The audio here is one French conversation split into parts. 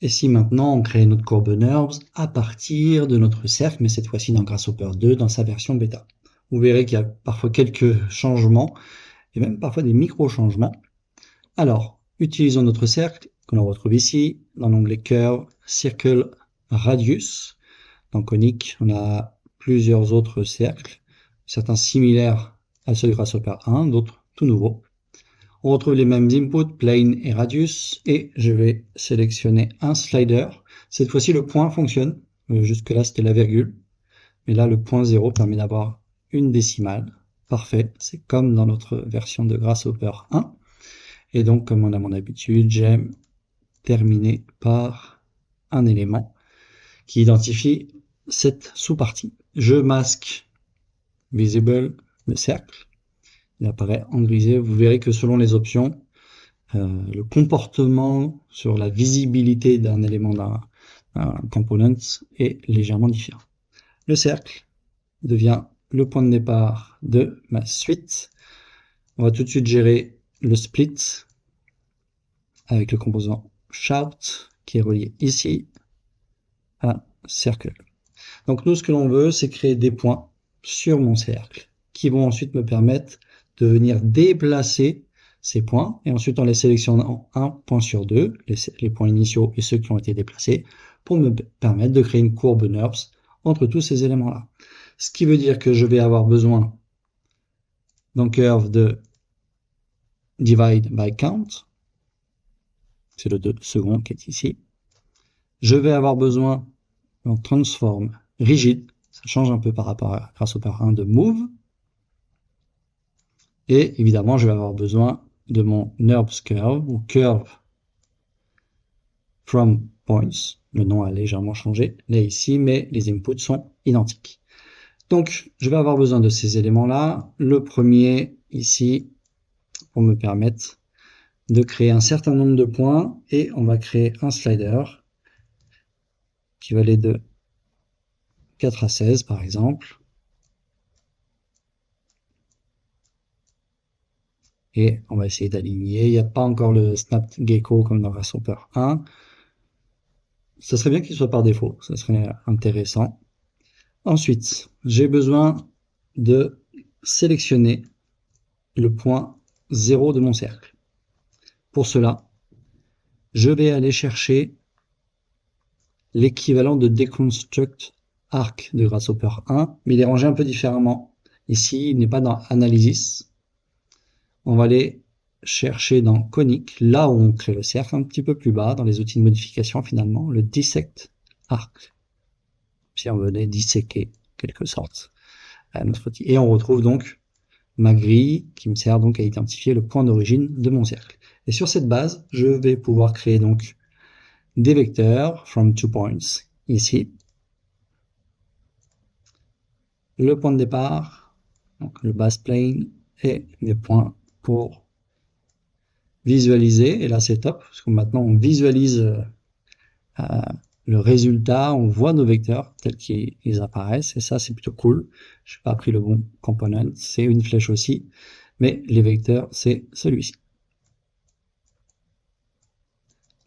Et si maintenant on crée notre courbe NURBS à partir de notre cercle, mais cette fois-ci dans Grasshopper 2, dans sa version bêta. Vous verrez qu'il y a parfois quelques changements, et même parfois des micro-changements. Alors, utilisons notre cercle, que l'on retrouve ici, dans l'onglet Curve, Circle, Radius. Dans Conic, on a plusieurs autres cercles, certains similaires à ceux de Grasshopper 1, d'autres tout nouveaux. On retrouve les mêmes inputs, plane et radius, et je vais sélectionner un slider. Cette fois-ci, le point fonctionne. Jusque-là, c'était la virgule. Mais là, le point 0 permet d'avoir une décimale. Parfait, c'est comme dans notre version de Grasshopper 1. Et donc, comme on a mon habitude, j'aime terminer par un élément qui identifie cette sous-partie. Je masque Visible, le cercle. Il apparaît en grisé. Vous verrez que selon les options, le comportement sur la visibilité d'un élément d'un component est légèrement différent. Le cercle devient le point de départ de ma suite. On va tout de suite gérer le split avec le composant shout qui est relié ici à circle. Donc nous, ce que l'on veut, c'est créer des points sur mon cercle qui vont ensuite me permettre de venir déplacer ces points, et ensuite en les sélectionnant un point sur deux, les points initiaux et ceux qui ont été déplacés, pour me permettre de créer une courbe NURBS entre tous ces éléments-là. Ce qui veut dire que je vais avoir besoin dans Curve de Divide by Count, c'est le second qui est ici. Je vais avoir besoin dans Transform Rigid, ça change un peu par rapport à Grasshopper 1 de Move, et évidemment je vais avoir besoin de mon NURBS Curve, ou Curve From Points. Le nom a légèrement changé là ici, mais les inputs sont identiques. Donc, je vais avoir besoin de ces éléments-là. Le premier ici, pour me permettre de créer un certain nombre de points, et on va créer un slider qui va aller de 4 à 16 par exemple. Et on va essayer d'aligner. Il n'y a pas encore le snap gecko comme dans Grasshopper 1. Ça serait bien qu'il soit par défaut, ça serait intéressant. Ensuite, j'ai besoin de sélectionner le point 0 de mon cercle. Pour cela, je vais aller chercher l'équivalent de Deconstruct Arc de Grasshopper 1, mais il est rangé un peu différemment. Ici, il n'est pas dans Analysis. On va aller chercher dans Conic, là où on crée le cercle, un petit peu plus bas, dans les outils de modification finalement, le Dissect Arc. Si on venait disséquer, quelque sorte, notre outil. Et on retrouve donc ma grille qui me sert donc à identifier le point d'origine de mon cercle. Et sur cette base, je vais pouvoir créer donc des vecteurs from 2 points ici. Le point de départ, donc le base plane, et des points pour visualiser. Et là, c'est top, parce que maintenant, on visualise le résultat, on voit nos vecteurs tels qu'ils apparaissent, et ça, c'est plutôt cool. Je n'ai pas pris le bon component, c'est une flèche aussi, mais les vecteurs, c'est celui-ci.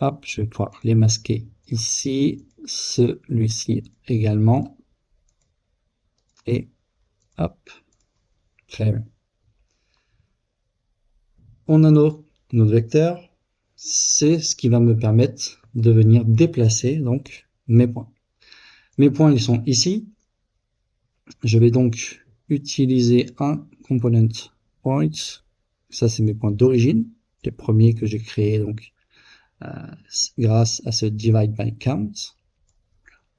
Hop, je vais pouvoir les masquer ici, celui-ci également, et hop, très bien. On a notre vecteur, c'est ce qui va me permettre de venir déplacer donc mes points. Mes points, ils sont ici. Je vais donc utiliser un component point. Ça, c'est mes points d'origine, les premiers que j'ai créés donc grâce à ce divide by count.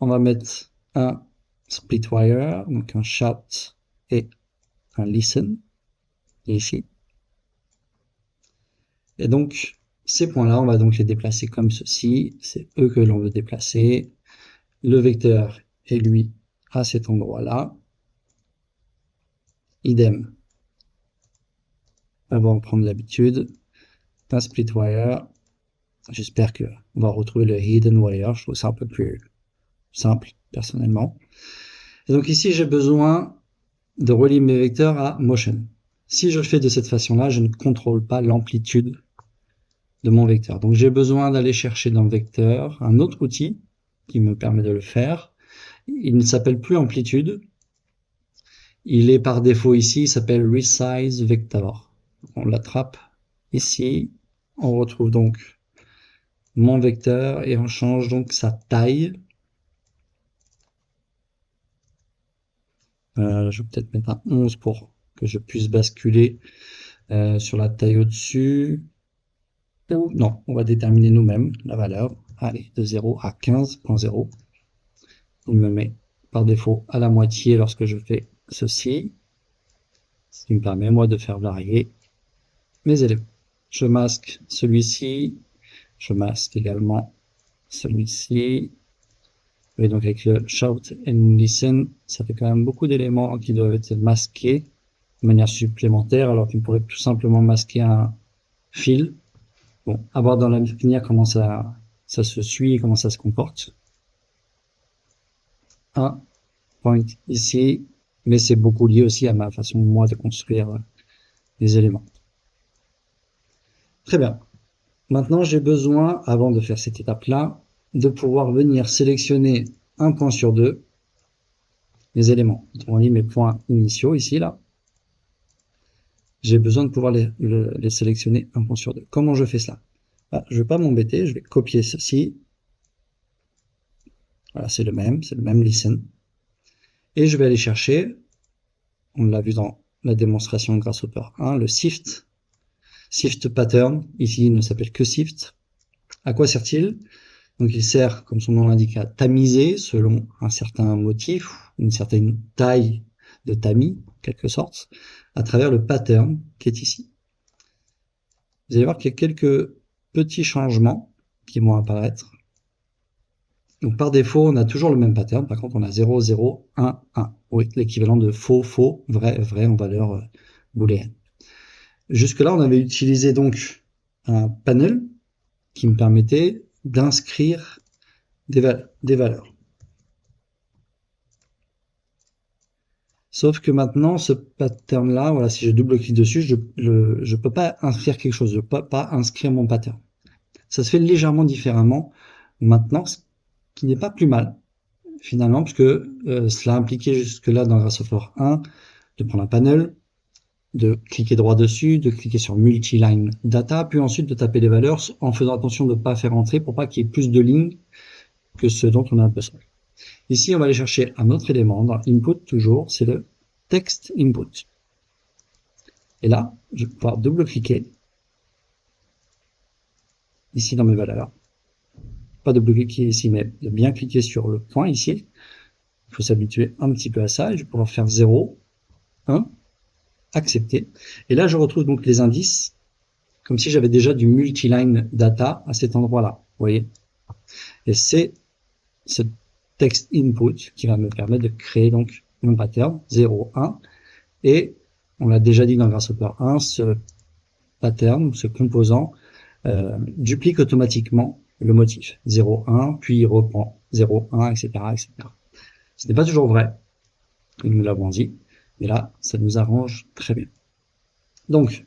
On va mettre un splitwire, donc un shout et un listen ici. Et donc, ces points-là, on va donc les déplacer comme ceci. C'est eux que l'on veut déplacer. Le vecteur est, lui, à cet endroit-là. Idem. On va en prendre l'habitude. Un splitwire. J'espère qu'on va retrouver le hidden wire. Je trouve ça un peu plus simple, personnellement. Et donc ici, j'ai besoin de relier mes vecteurs à motion. Si je le fais de cette façon-là, je ne contrôle pas l'amplitude de mon vecteur. Donc j'ai besoin d'aller chercher dans le vecteur un autre outil qui me permet de le faire. Il ne s'appelle plus amplitude. Il est par défaut ici, il s'appelle resize vector. On l'attrape ici. On retrouve donc mon vecteur et on change donc sa taille. Je vais peut-être mettre un 11 pour que je puisse basculer sur la taille au-dessus. Non, on va déterminer nous-mêmes la valeur. Allez, de 0 à 15.0. Il me met par défaut à la moitié lorsque je fais ceci, ce qui me permet moi de faire varier mes éléments. Je masque celui-ci, je masque également celui-ci. Et donc avec le shout and listen, ça fait quand même beaucoup d'éléments qui doivent être masqués de manière supplémentaire, alors qu'on pourrait tout simplement masquer un fil. Bon, à voir dans l'avenir comment ça se suit et comment ça se comporte. Un point ici, mais c'est beaucoup lié aussi à ma façon, moi, de construire les éléments. Très bien. Maintenant, j'ai besoin, avant de faire cette étape-là, de pouvoir venir sélectionner un point sur deux, les éléments. On dit mes points initiaux ici, là. J'ai besoin de pouvoir les sélectionner un point sur deux. Comment je fais cela? Je ne vais pas m'embêter, je vais copier ceci. Voilà, c'est le même listen. Et je vais aller chercher, on l'a vu dans la démonstration Grasshopper 1, le sift. Sift pattern, ici il ne s'appelle que sift. À quoi sert-il? Donc il sert, comme son nom l'indique, à tamiser selon un certain motif, une certaine taille de tamis, en quelque sorte, à travers le pattern qui est ici. Vous allez voir qu'il y a quelques petits changements qui vont apparaître. Donc par défaut, on a toujours le même pattern. Par contre, on a 0, 0, 1, 1. Oui, l'équivalent de faux, faux, vrai, vrai en valeur booléenne. Jusque-là, on avait utilisé donc un panel qui me permettait d'inscrire des valeurs. Sauf que maintenant, ce pattern-là, voilà, si je double-clique dessus, je peux pas inscrire quelque chose, je peux pas inscrire mon pattern. Ça se fait légèrement différemment maintenant, ce qui n'est pas plus mal, finalement, puisque cela impliquait jusque-là dans Grasshopper 1 de prendre un panel, de cliquer droit dessus, de cliquer sur Multiline Data, puis ensuite de taper les valeurs en faisant attention de ne pas faire entrer pour pas qu'il y ait plus de lignes que ce dont on a besoin. Ici, on va aller chercher un autre élément dans Input, toujours, c'est le Text Input. Et là, je vais pouvoir double-cliquer ici dans mes valeurs. Pas double-cliquer ici, mais de bien cliquer sur le point ici. Il faut s'habituer un petit peu à ça, et je vais pouvoir faire 0, 1, accepter. Et là, je retrouve donc les indices, comme si j'avais déjà du multiline data à cet endroit-là. Vous voyez? Et c'est ce text input qui va me permettre de créer donc mon pattern 0, 1. Et on l'a déjà dit dans Grasshopper 1, ce pattern, ce composant, duplique automatiquement le motif 0, 1, puis il reprend 0, 1, etc., etc. Ce n'est pas toujours vrai, nous l'avons dit, mais là, ça nous arrange très bien. Donc,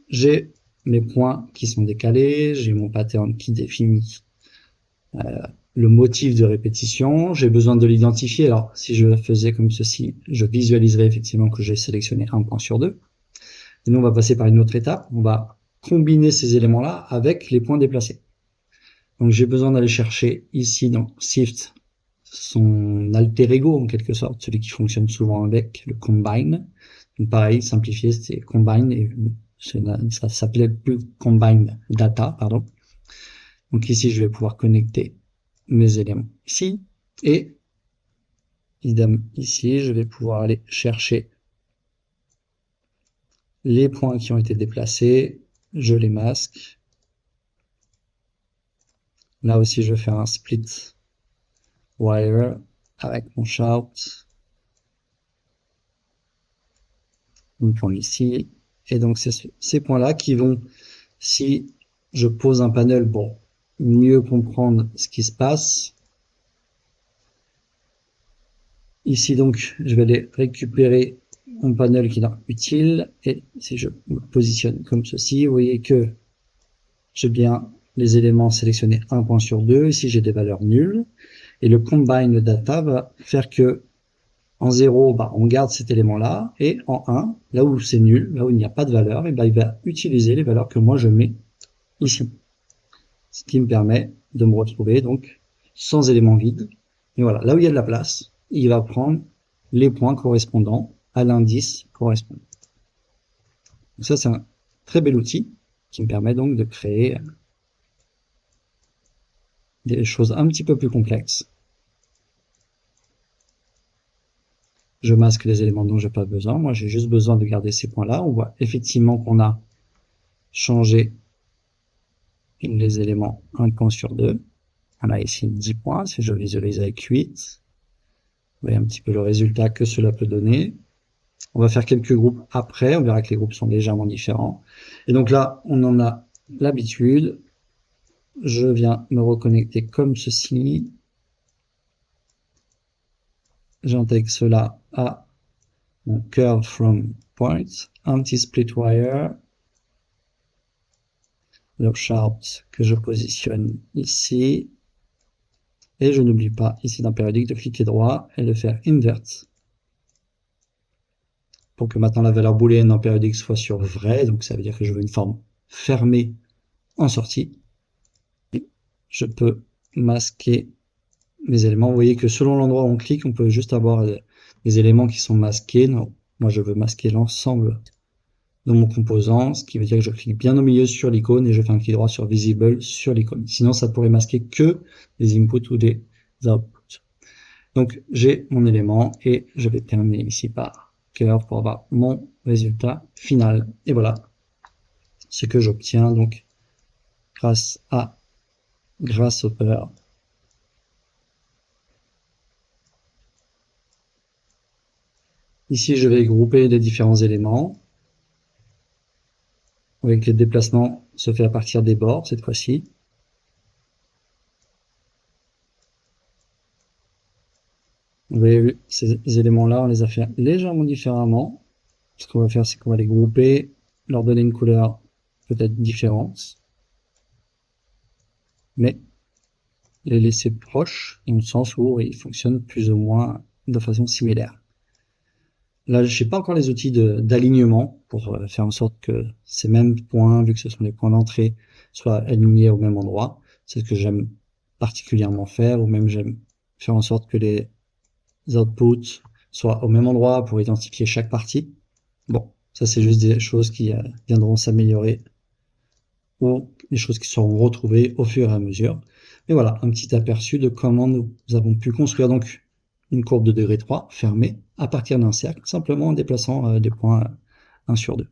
j'ai mes points qui sont décalés, j'ai mon pattern qui définit le motif de répétition, j'ai besoin de l'identifier. Alors, si je le faisais comme ceci, je visualiserais effectivement que j'ai sélectionné un point sur deux. Et nous, on va passer par une autre étape, on va combiner ces éléments-là avec les points déplacés. Donc, j'ai besoin d'aller chercher ici dans Sift son alter ego, en quelque sorte, celui qui fonctionne souvent avec le combine. Donc, pareil, simplifié, c'est combine, et ça s'appelait plus combine data, pardon. Donc ici, je vais pouvoir connecter mes éléments ici, et idem ici, je vais pouvoir aller chercher les points qui ont été déplacés, je les masque. Là aussi, je vais faire un split wire avec mon shout. Un point ici. Et donc, c'est ces points-là qui vont, si je pose un panel pour mieux comprendre ce qui se passe. Ici, donc, je vais aller récupérer mon panel qui est utile. Et si je me positionne comme ceci, vous voyez que j'ai bien les éléments sélectionnés 1 point sur 2. Ici, j'ai des valeurs nulles. Et le combine data va faire que en 0, on garde cet élément-là. Et en 1, là où c'est nul, là où il n'y a pas de valeur, il va utiliser les valeurs que moi je mets ici. Ce qui me permet de me retrouver donc sans élément vide. Et voilà, là où il y a de la place, il va prendre les points correspondants à l'indice correspondant. Donc ça, c'est un très bel outil qui me permet donc de créer des choses un petit peu plus complexes. Je masque les éléments dont j'ai pas besoin. Moi, j'ai juste besoin de garder ces points-là. On voit effectivement qu'on a changé les éléments 1 point sur 2. On a ici 10 points. Si je visualise avec 8, vous voyez un petit peu le résultat que cela peut donner. On va faire quelques groupes après. On verra que les groupes sont légèrement différents. Et donc là, on en a l'habitude. Je viens me reconnecter comme ceci. J'intègre cela à mon curve from point, un petit split wire, le chart que je positionne ici, et je n'oublie pas ici dans périodique de cliquer droit et de faire invert pour que maintenant la valeur booléenne en périodique soit sur vrai, donc ça veut dire que je veux une forme fermée en sortie. Et je peux masquer mes éléments. Vous voyez que selon l'endroit où on clique, on peut juste avoir des éléments qui sont masqués. Non, moi je veux masquer l'ensemble de mon composant, ce qui veut dire que je clique bien au milieu sur l'icône et je fais un clic droit sur Visible sur l'icône. Sinon, ça pourrait masquer que des inputs ou des outputs. Donc, j'ai mon élément et je vais terminer ici par curve pour avoir mon résultat final. Et voilà ce que j'obtiens donc grâce à Grasshopper. Ici, je vais grouper les différents éléments. Vous voyez que le déplacement se fait à partir des bords cette fois-ci. Vous voyez, ces éléments-là, on les a fait légèrement différemment. Ce qu'on va faire, c'est qu'on va les grouper, leur donner une couleur peut-être différente, mais les laisser proches, dans le sens où ils fonctionnent plus ou moins de façon similaire. Là, je n'ai pas encore les outils d'alignement pour faire en sorte que ces mêmes points, vu que ce sont les points d'entrée, soient alignés au même endroit. C'est ce que j'aime particulièrement faire, ou même j'aime faire en sorte que les outputs soient au même endroit pour identifier chaque partie. Bon, ça c'est juste des choses qui viendront s'améliorer ou des choses qui seront retrouvées au fur et à mesure. Et voilà, un petit aperçu de comment nous avons pu construire donc une courbe de degré 3 fermée à partir d'un cercle, simplement en déplaçant des points 1 sur 2.